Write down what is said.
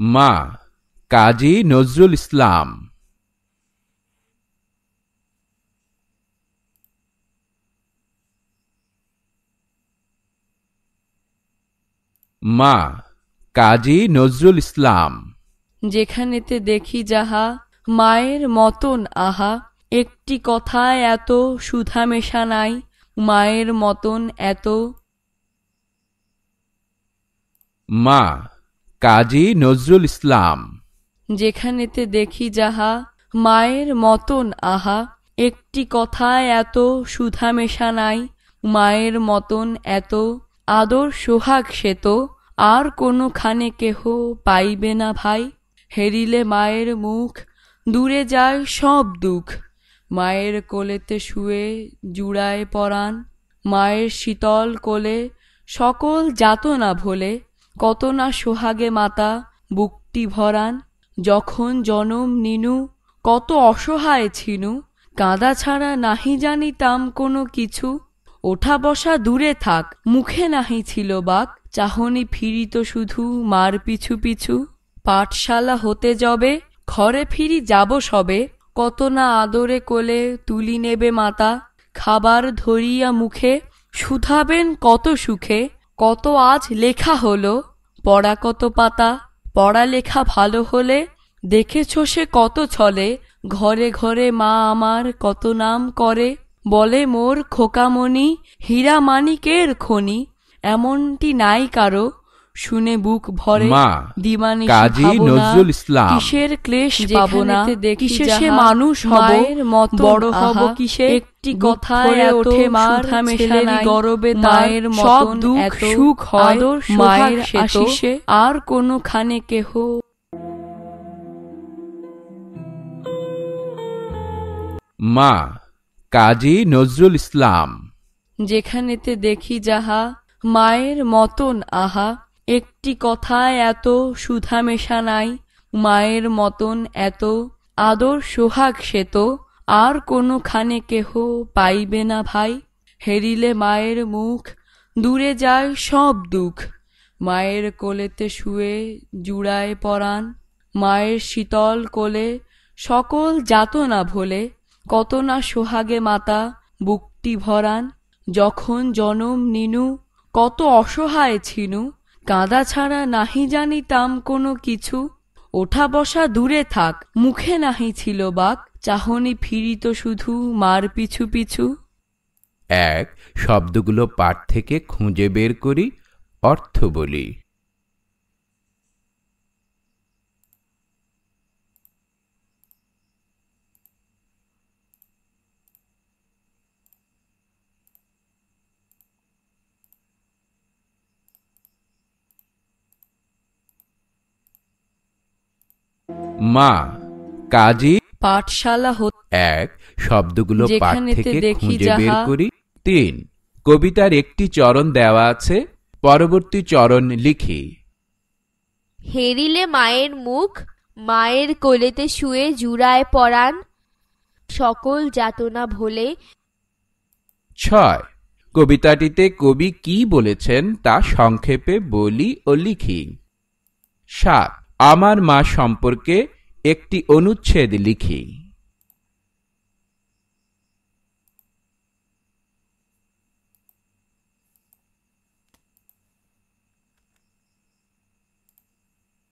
মা কাজী নজরুল ইসলাম। মা কাজী নজরুল ইসলাম। যেখানেতে দেখি যাহা মায়ের মতন আহা, একটি কথায় এত সুধা মেশা নাই, মায়ের মতন এত। মা কাজী নজরুল ইসলাম। যেখানেতে দেখি যাহা মায়ের মতন আহা, একটি কথায় এত সুধা মেশা নাই, মায়ের মতন এত আদর সোহাগ সে তো আর কোনোখানে কেহ পাইবে না ভাই। হেরিলে মায়ের মুখ দূরে যায় সব দুঃখ, মায়ের কোলেতে শুয়ে জুড়ায় পরাণ, মায়ের শীতল কোলে সকল যাতনা ভোলে, কত না সোহাগে মাতা বুকটি ভরান। যখন জনম নিনু কত অসহায় ছিনু, কাঁদা ছাড়া নাহি জানিতাম কোনো কিছু, ওঠা বসা দূরে থাক মুখে নাহি ছিল বাক, চাহনি ফিরিত শুধু মার পিছু পিছু। পাঠশালা হতে যবে ঘরে ফিরি যাব সবে, কত না আদরে কোলে তুলি নেবে মাতা, খাবার ধরিয়া মুখে শুধাবেন কত সুখে, কত আজ লেখা হলো পড়া কত পাতা, পড়ালেখা ভালো হলে দেখেছ সে কত ছলে, ঘরে ঘরে মা আমার কত নাম করে, বলে মোর খোকামণি হীরা মানিকের খনি, এমনটি নাই কারো শুনে বুক ভরে। মা কাজী নজরুল ইসলাম। কিসের ক্লেশ পাবো না, কিসে সে মানুষ হব, বড় হব কিসে, একটি কথায় ওঠে মার ছেলের গরবে মায়ের সব দুঃখ সুখ হয় মায়ের আশিসে, আর কোনোখানে কেহ। মা কাজী নজরুল ইসলাম। যেখানেতে দেখি যাহা মায়ের মতন আহা, একটি কথায় এত সুধা মেশা নাই, মায়ের মতন এত আদর সোহাগ সে তো আর কোনোখানে কেহ পাইবে না ভাই। হেরিলে মায়ের মুখ দূরে যায় সব দুঃখ, মায়ের কোলেতে শুয়ে জুড়ায় পরাণ, মায়ের শীতল কোলে সকল যাতনা ভোলে, কত না সোহাগে মাতা বুকটি ভরান। যখন জনম নিনু কত অসহায় ছিনু, কাঁদা ছাড়া নাহি জানিতাম কোনো কিছু, ওঠা বসা দূরে থাক মুখে নাহি ছিল বাক, চাহনি ফিরিত শুধু মার পিছু পিছু। এক শব্দগুলো পাঠ থেকে খুঁজে বের করি, অর্থ বলি। মা কাজী পাঠশালা এক শব্দগুলো পাঠ থেকে খুঁজে বের করি। ৩ কবিতার একটি চরণ দেওয়া আছে, পরবর্তী চরণ লিখি। হেরিলে মায়ের মুখ মায়ের কোলেতে শুয়ে জুড়ায় পরাণ, সকল যাতনা ভোলে। ৬ কবিতাটিতে কবি কি বলেছেন তা সংক্ষেপে বলি ও লিখি। ৭ আমার মা সম্পর্কে একটি অনুচ্ছেদ লিখি।